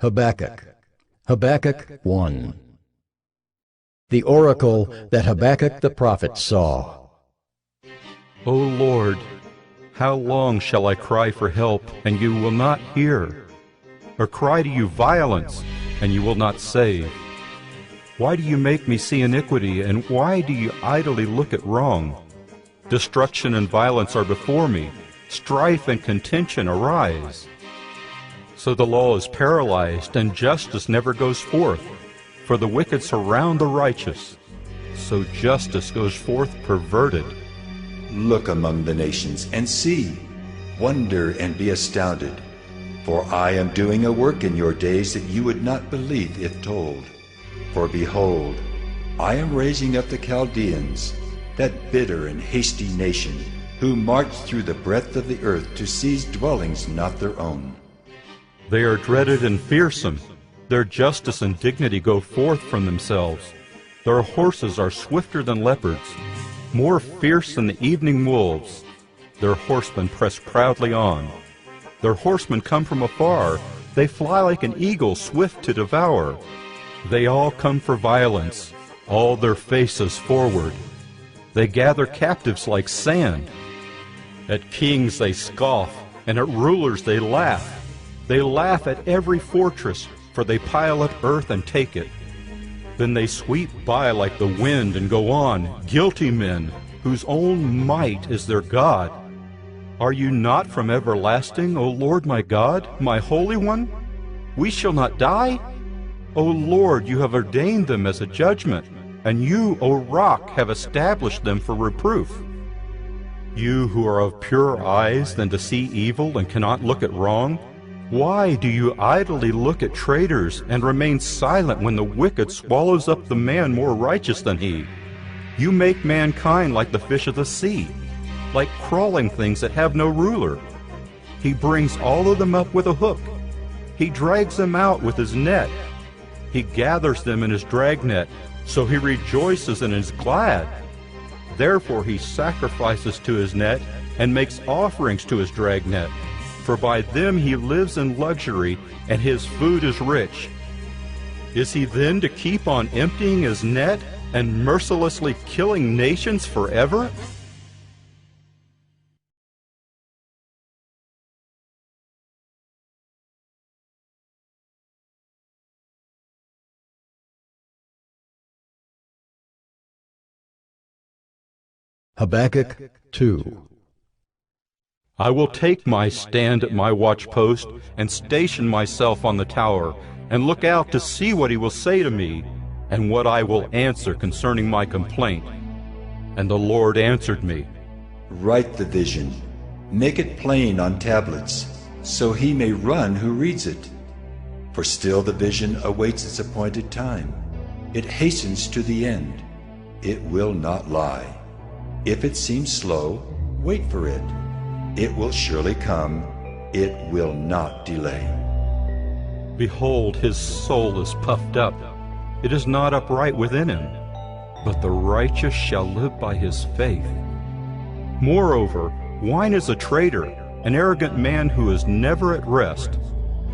Habakkuk. Habakkuk 1. The oracle that Habakkuk the prophet saw. O Lord, how long shall I cry for help, and you will not hear? Or cry to you violence, and you will not save? Why do you make me see iniquity, and why do you idly look at wrong? Destruction and violence are before me, strife and contention arise. So the law is paralyzed, and justice never goes forth. For the wicked surround the righteous, so justice goes forth perverted. Look among the nations and see, wonder and be astounded. For I am doing a work in your days that you would not believe if told. For behold, I am raising up the Chaldeans, that bitter and hasty nation, who march through the breadth of the earth to seize dwellings not their own. They are dreaded and fearsome. Their justice and dignity go forth from themselves. Their horses are swifter than leopards, more fierce than the evening wolves. Their horsemen press proudly on. Their horsemen come from afar. They fly like an eagle swift to devour. They all come for violence, all their faces forward. They gather captives like sand. At kings they scoff, and at rulers they laugh. They laugh at every fortress, for they pile up earth and take it. Then they sweep by like the wind and go on, guilty men, whose own might is their God. Are you not from everlasting, O Lord my God, my Holy One? We shall not die? O Lord, you have ordained them as a judgment, and you, O Rock, have established them for reproof. You who are of purer eyes than to see evil and cannot look at wrong, why do you idly look at traitors and remain silent when the wicked swallows up the man more righteous than he? You make mankind like the fish of the sea, like crawling things that have no ruler. He brings all of them up with a hook. He drags them out with his net. He gathers them in his dragnet, so he rejoices and is glad. Therefore he sacrifices to his net and makes offerings to his dragnet. For by them he lives in luxury, and his food is rich. Is he then to keep on emptying his net and mercilessly killing nations forever? Habakkuk 2. I will take my stand at my watchpost and station myself on the tower, and look out to see what he will say to me, and what I will answer concerning my complaint. And the Lord answered me, Write the vision, make it plain on tablets, so he may run who reads it. For still the vision awaits its appointed time. It hastens to the end. It will not lie. If it seems slow, wait for it. It will surely come. It will not delay. Behold, his soul is puffed up. It is not upright within him. But the righteous shall live by his faith. Moreover, wine is a traitor, an arrogant man who is never at rest.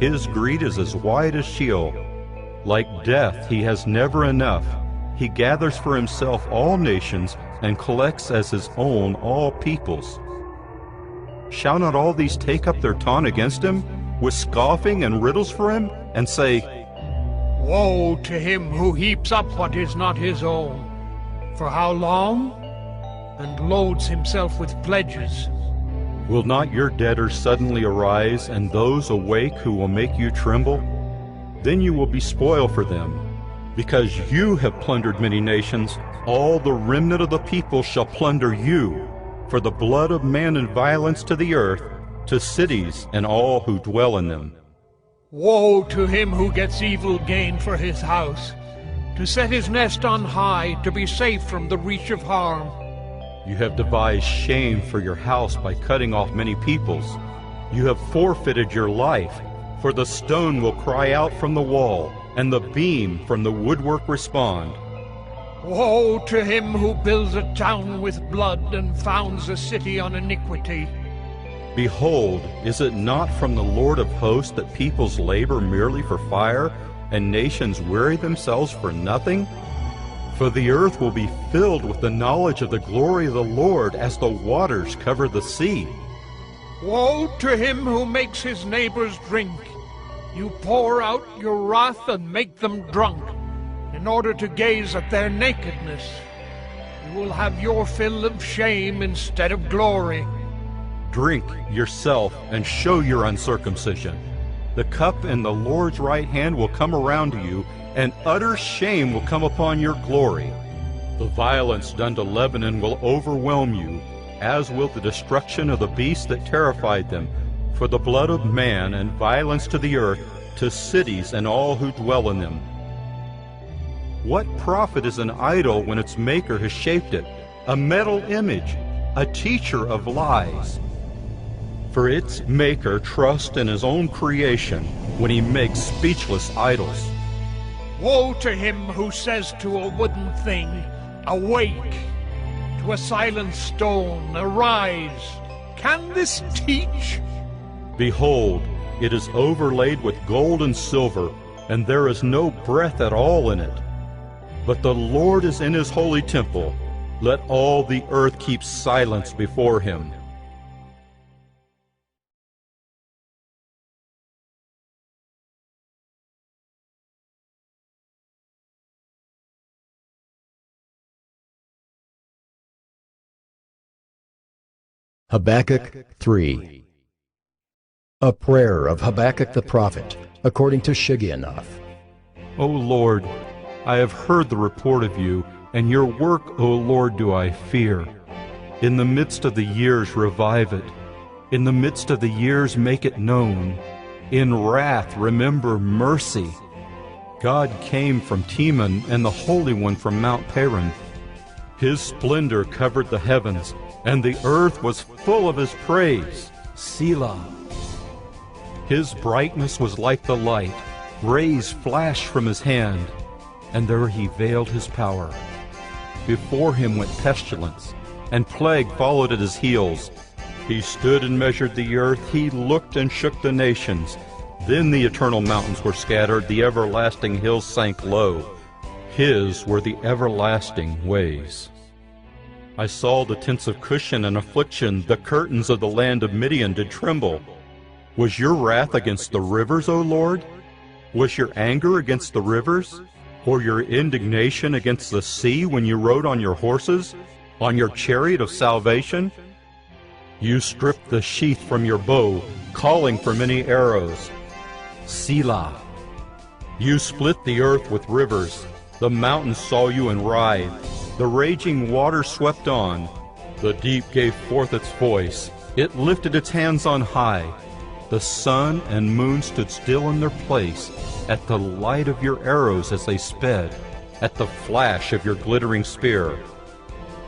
His greed is as wide as Sheol. Like death, he has never enough. He gathers for himself all nations and collects as his own all peoples. Shall not all these take up their taunt against him, with scoffing and riddles for him, and say, Woe to him who heaps up what is not his own. For how long? And loads himself with pledges. Will not your debtors suddenly arise, and those awake who will make you tremble? Then you will be spoil for them. Because you have plundered many nations, all the remnant of the people shall plunder you. For the blood of man and violence to the earth, to cities and all who dwell in them. Woe to him who gets evil gain for his house, to set his nest on high, to be safe from the reach of harm. You have devised shame for your house by cutting off many peoples. You have forfeited your life, for the stone will cry out from the wall, and the beam from the woodwork respond. Woe to him who builds a town with blood and founds a city on iniquity. Behold, is it not from the Lord of hosts that peoples labor merely for fire, and nations weary themselves for nothing? For the earth will be filled with the knowledge of the glory of the Lord as the waters cover the sea. Woe to him who makes his neighbors drink. You pour out your wrath and make them drunk, in order to gaze at their nakedness. You will have your fill of shame instead of glory. Drink yourself and show your uncircumcision. The cup in the Lord's right hand will come around to you, and utter shame will come upon your glory. The violence done to Lebanon will overwhelm you, as will the destruction of the beasts that terrified them, for the blood of man and violence to the earth, to cities and all who dwell in them. What profit is an idol when its maker has shaped it, a metal image, a teacher of lies? For its maker trusts in his own creation when he makes speechless idols. Woe to him who says to a wooden thing, awake, to a silent stone, arise. Can this teach? Behold, it is overlaid with gold and silver, and there is no breath at all in it. But the Lord is in his holy temple. Let all the earth keep silence before him. Habakkuk 3. A prayer of Habakkuk the prophet, according to Shigionoth. O Lord, I have heard the report of you, and your work, O Lord, do I fear. In the midst of the years revive it. In the midst of the years make it known. In wrath remember mercy. God came from Teman, and the Holy One from Mount Paran. His splendor covered the heavens, and the earth was full of his praise. Selah. His brightness was like the light. Rays flashed from his hand, and there he veiled his power. Before him went pestilence, and plague followed at his heels. He stood and measured the earth. He looked and shook the nations. Then the eternal mountains were scattered. The everlasting hills sank low. His were the everlasting ways. I saw the tents of Cushan in affliction. The curtains of the land of Midian did tremble. Was your wrath against the rivers, O Lord? Was your anger against the rivers? Or your indignation against the sea when you rode on your horses, on your chariot of salvation? You stripped the sheath from your bow, calling for many arrows. Selah. You split the earth with rivers. The mountains saw you and writhed. The raging water swept on. The deep gave forth its voice. It lifted its hands on high. The sun and moon stood still in their place at the light of your arrows as they sped, at the flash of your glittering spear.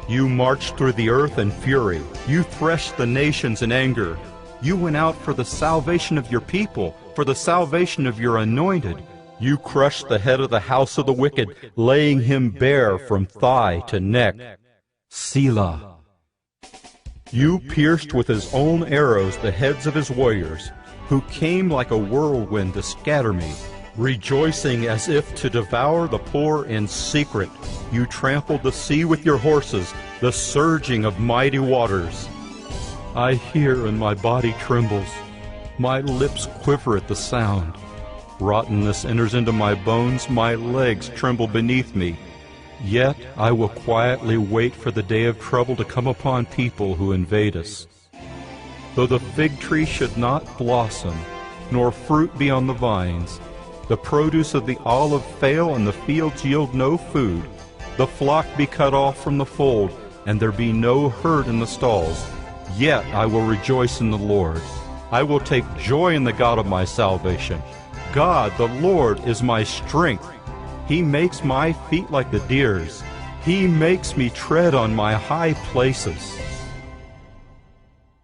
You marched through the earth in fury. You threshed the nations in anger. You went out for the salvation of your people, for the salvation of your anointed. You crushed the head of the house of the wicked, laying him bare from thigh to neck. Selah. You pierced with his own arrows the heads of his warriors, who came like a whirlwind to scatter me. Rejoicing as if to devour the poor in secret, you trampled the sea with your horses, the surging of mighty waters. I hear and my body trembles. My lips quiver at the sound. Rottenness enters into my bones, my legs tremble beneath me. Yet I will quietly wait for the day of trouble to come upon people who invade us. Though the fig tree should not blossom, nor fruit be on the vines, the produce of the olive fail, and the fields yield no food, the flock be cut off from the fold, and there be no herd in the stalls, yet I will rejoice in the Lord. I will take joy in the God of my salvation. God, the Lord, is my strength. He makes my feet like the deer's. He makes me tread on my high places.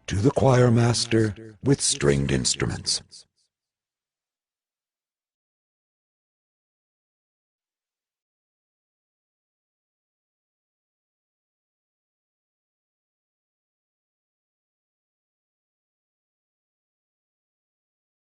To the choir master with stringed instruments.